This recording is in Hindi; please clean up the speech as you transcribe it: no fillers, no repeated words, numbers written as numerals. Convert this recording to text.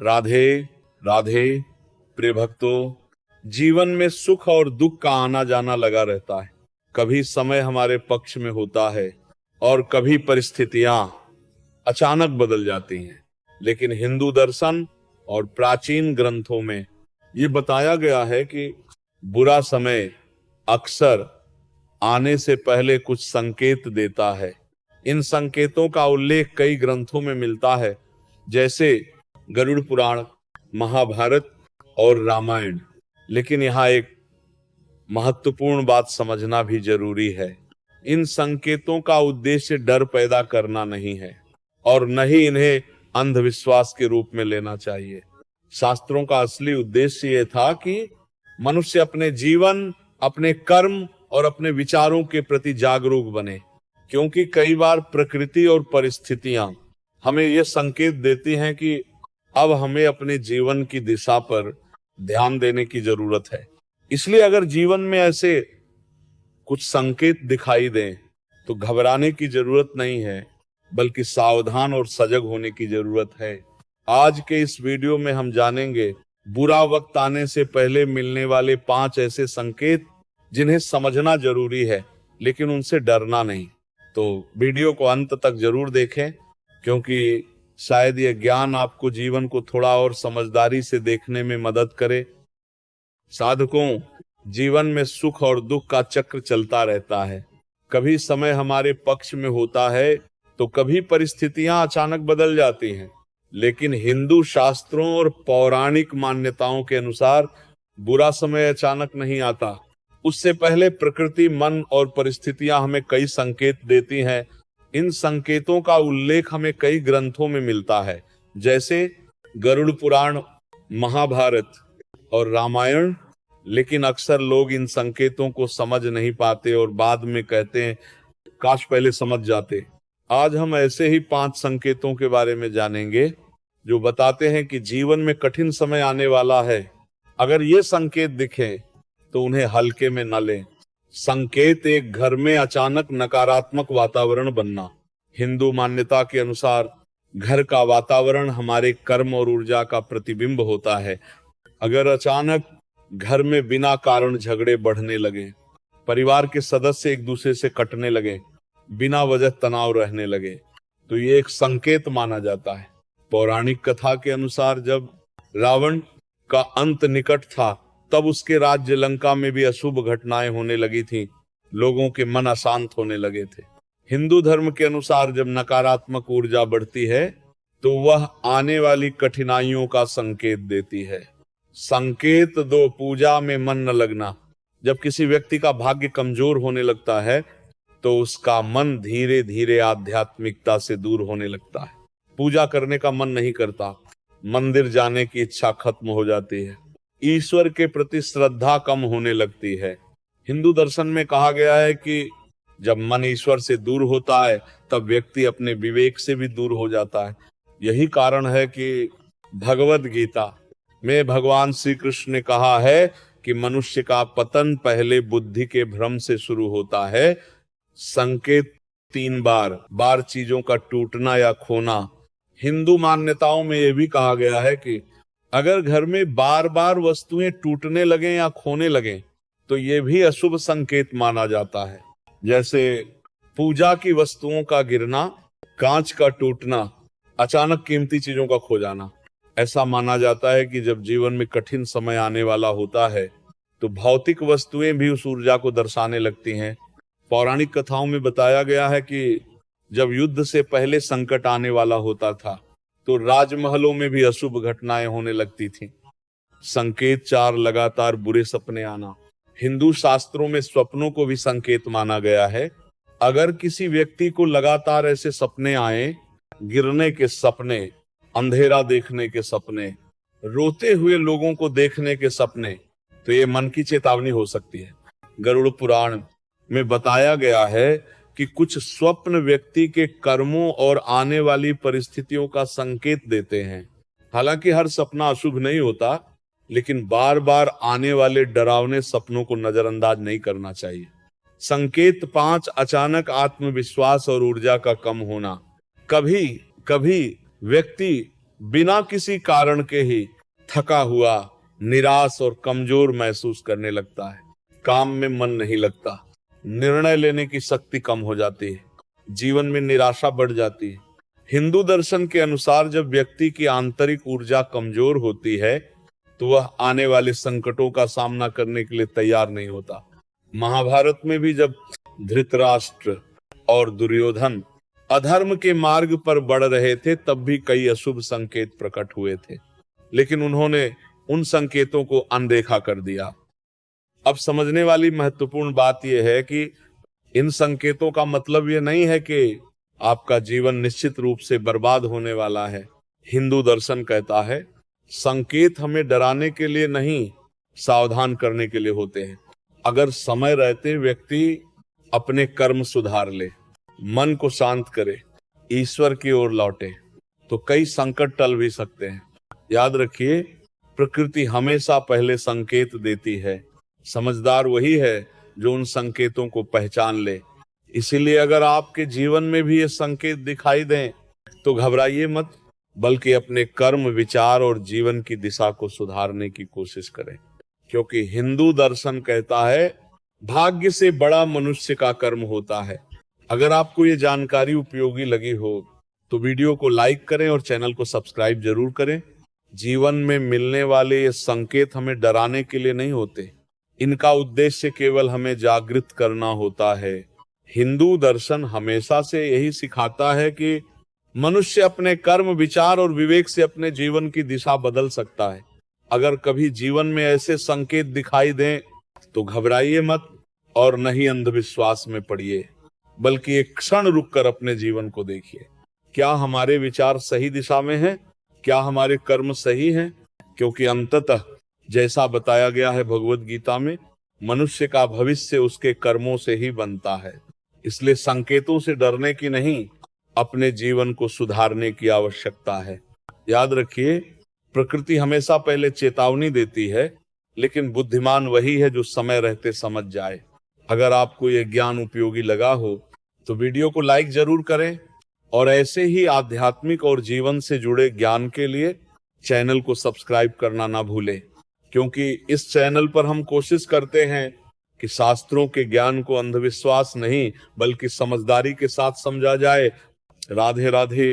राधे राधे। प्रिय भक्तों, जीवन में सुख और दुख का आना जाना लगा रहता है। कभी समय हमारे पक्ष में होता है और कभी परिस्थितियां अचानक बदल जाती हैं। लेकिन हिंदू दर्शन और प्राचीन ग्रंथों में ये बताया गया है कि बुरा समय अक्सर आने से पहले कुछ संकेत देता है। इन संकेतों का उल्लेख कई ग्रंथों में मिलता है, जैसे गरुड़ पुराण, महाभारत और रामायण। लेकिन यहाँ एक महत्वपूर्ण बात समझना भी जरूरी है। इन संकेतों का उद्देश्य डर पैदा करना नहीं है और न ही इन्हें अंधविश्वास के रूप में लेना चाहिए। शास्त्रों का असली उद्देश्य ये था कि मनुष्य अपने जीवन, अपने कर्म और अपने विचारों के प्रति जागरूक बने, क्योंकि कई बार प्रकृति और परिस्थितियां हमें यह संकेत देती हैं कि अब हमें अपने जीवन की दिशा पर ध्यान देने की जरूरत है। इसलिए अगर जीवन में ऐसे कुछ संकेत दिखाई दें तो घबराने की जरूरत नहीं है, बल्कि सावधान और सजग होने की जरूरत है। आज के इस वीडियो में हम जानेंगे बुरा वक्त आने से पहले मिलने वाले 5 ऐसे संकेत जिन्हें समझना जरूरी है, लेकिन उनसे डरना नहीं। तो वीडियो को अंत तक जरूर देखें, क्योंकि शायद यह ज्ञान आपको जीवन को थोड़ा और समझदारी से देखने में मदद करे। साधकों, जीवन में सुख और दुख का चक्र चलता रहता है। कभी समय हमारे पक्ष में होता है तो कभी परिस्थितियां अचानक बदल जाती हैं। लेकिन हिंदू शास्त्रों और पौराणिक मान्यताओं के अनुसार बुरा समय अचानक नहीं आता। उससे पहले प्रकृति, मन और परिस्थितियां हमें कई संकेत देती हैं। इन संकेतों का उल्लेख हमें कई ग्रंथों में मिलता है, जैसे गरुड़ पुराण, महाभारत और रामायण। लेकिन अक्सर लोग इन संकेतों को समझ नहीं पाते और बाद में कहते हैं काश पहले समझ जाते। आज हम ऐसे ही 5 संकेतों के बारे में जानेंगे जो बताते हैं कि जीवन में कठिन समय आने वाला है। अगर ये संकेत दिखें तो उन्हें हल्के में न लें। संकेत: एक घर में अचानक नकारात्मक वातावरण बनना। हिंदू मान्यता के अनुसार घर का वातावरण हमारे कर्म और ऊर्जा का प्रतिबिंब होता है। अगर अचानक घर में बिना कारण झगड़े बढ़ने लगे, परिवार के सदस्य एक दूसरे से कटने लगे, बिना वजह तनाव रहने लगे, तो ये एक संकेत माना जाता है। पौराणिक कथा के अनुसार जब रावण का अंत निकट था, तब उसके राज्य लंका में भी अशुभ घटनाएं होने लगी थी। लोगों के मन अशांत होने लगे थे। हिंदू धर्म के अनुसार जब नकारात्मक ऊर्जा बढ़ती है तो वह आने वाली कठिनाइयों का संकेत देती है। संकेत 2: पूजा में मन न लगना। जब किसी व्यक्ति का भाग्य कमजोर होने लगता है तो उसका मन धीरे धीरे आध्यात्मिकता से दूर होने लगता है। पूजा करने का मन नहीं करता, मंदिर जाने की इच्छा खत्म हो जाती है, ईश्वर के प्रति श्रद्धा कम होने लगती है। हिंदू दर्शन में कहा गया है कि जब मन ईश्वर से दूर होता है तब व्यक्ति अपने विवेक से भी दूर हो जाता है। यही कारण है कि भगवद गीता में भगवान श्री कृष्ण ने कहा है कि मनुष्य का पतन पहले बुद्धि के भ्रम से शुरू होता है। संकेत 3: बार चीजों का टूटना या खोना। हिंदू मान्यताओं में यह भी कहा गया है कि अगर घर में बार बार वस्तुएं टूटने लगें या खोने लगें तो यह भी अशुभ संकेत माना जाता है, जैसे पूजा की वस्तुओं का गिरना, कांच का टूटना, अचानक कीमती चीजों का खो जाना। ऐसा माना जाता है कि जब जीवन में कठिन समय आने वाला होता है तो भौतिक वस्तुएं भी उस ऊर्जा को दर्शाने लगती हैं। पौराणिक कथाओं में बताया गया है कि जब युद्ध से पहले संकट आने वाला होता था तो राजमहलों में भी अशुभ घटनाएं होने लगती थीं। संकेत 4: लगातार बुरे सपने आना। हिंदू शास्त्रों में स्वप्नों को भी संकेत माना गया है। अगर किसी व्यक्ति को लगातार ऐसे सपने आए, गिरने के सपने, अंधेरा देखने के सपने, रोते हुए लोगों को देखने के सपने, तो ये मन की चेतावनी हो सकती है। गरुड़ पुराण में बताया गया है कि कुछ स्वप्न व्यक्ति के कर्मों और आने वाली परिस्थितियों का संकेत देते हैं। हालांकि हर सपना अशुभ नहीं होता, लेकिन बार बार आने वाले डरावने सपनों को नजरअंदाज नहीं करना चाहिए। संकेत 5: अचानक आत्मविश्वास और ऊर्जा का कम होना। कभी कभी व्यक्ति बिना किसी कारण के ही थका हुआ, निराश और कमजोर महसूस करने लगता है। काम में मन नहीं लगता, निर्णय लेने की शक्ति कम हो जाती है, जीवन में निराशा बढ़ जाती है। हिंदू दर्शन के अनुसार जब व्यक्ति की आंतरिक ऊर्जा कमजोर होती है तो वह आने वाले संकटों का सामना करने के लिए तैयार नहीं होता। महाभारत में भी जब धृतराष्ट्र और दुर्योधन अधर्म के मार्ग पर बढ़ रहे थे तब भी कई अशुभ संकेत प्रकट हुए थे, लेकिन उन्होंने उन संकेतों को अनदेखा कर दिया। अब समझने वाली महत्वपूर्ण बात यह है कि इन संकेतों का मतलब यह नहीं है कि आपका जीवन निश्चित रूप से बर्बाद होने वाला है। हिंदू दर्शन कहता है संकेत हमें डराने के लिए नहीं, सावधान करने के लिए होते हैं। अगर समय रहते व्यक्ति अपने कर्म सुधार ले, मन को शांत करे, ईश्वर की ओर लौटे तो कई संकट टल भी सकते हैं। याद रखिए, प्रकृति हमेशा पहले संकेत देती है। समझदार वही है जो उन संकेतों को पहचान ले। इसीलिए अगर आपके जीवन में भी ये संकेत दिखाई दें तो घबराइए मत, बल्कि अपने कर्म, विचार और जीवन की दिशा को सुधारने की कोशिश करें। क्योंकि हिंदू दर्शन कहता है भाग्य से बड़ा मनुष्य का कर्म होता है। अगर आपको ये जानकारी उपयोगी लगी हो तो वीडियो को लाइक करें और चैनल को सब्सक्राइब जरूर करें। जीवन में मिलने वाले ये संकेत हमें डराने के लिए नहीं होते, इनका उद्देश्य केवल हमें जागृत करना होता है। हिंदू दर्शन हमेशा से यही सिखाता है कि मनुष्य अपने कर्म, विचार और विवेक से अपने जीवन की दिशा बदल सकता है। अगर कभी जीवन में ऐसे संकेत दिखाई दें तो घबराइए मत और न ही अंधविश्वास में पड़िए, बल्कि एक क्षण रुककर अपने जीवन को देखिए। क्या हमारे विचार सही दिशा में हैं? क्या हमारे कर्म सही हैं? क्योंकि अंततः जैसा बताया गया है भगवत गीता में, मनुष्य का भविष्य उसके कर्मों से ही बनता है। इसलिए संकेतों से डरने की नहीं, अपने जीवन को सुधारने की आवश्यकता है। याद रखिए, प्रकृति हमेशा पहले चेतावनी देती है, लेकिन बुद्धिमान वही है जो समय रहते समझ जाए। अगर आपको यह ज्ञान उपयोगी लगा हो तो वीडियो को लाइक जरूर करें और ऐसे ही आध्यात्मिक और जीवन से जुड़े ज्ञान के लिए चैनल को सब्सक्राइब करना ना भूलें, क्योंकि इस चैनल पर हम कोशिश करते हैं कि शास्त्रों के ज्ञान को अंधविश्वास नहीं बल्कि समझदारी के साथ समझा जाए। राधे राधे।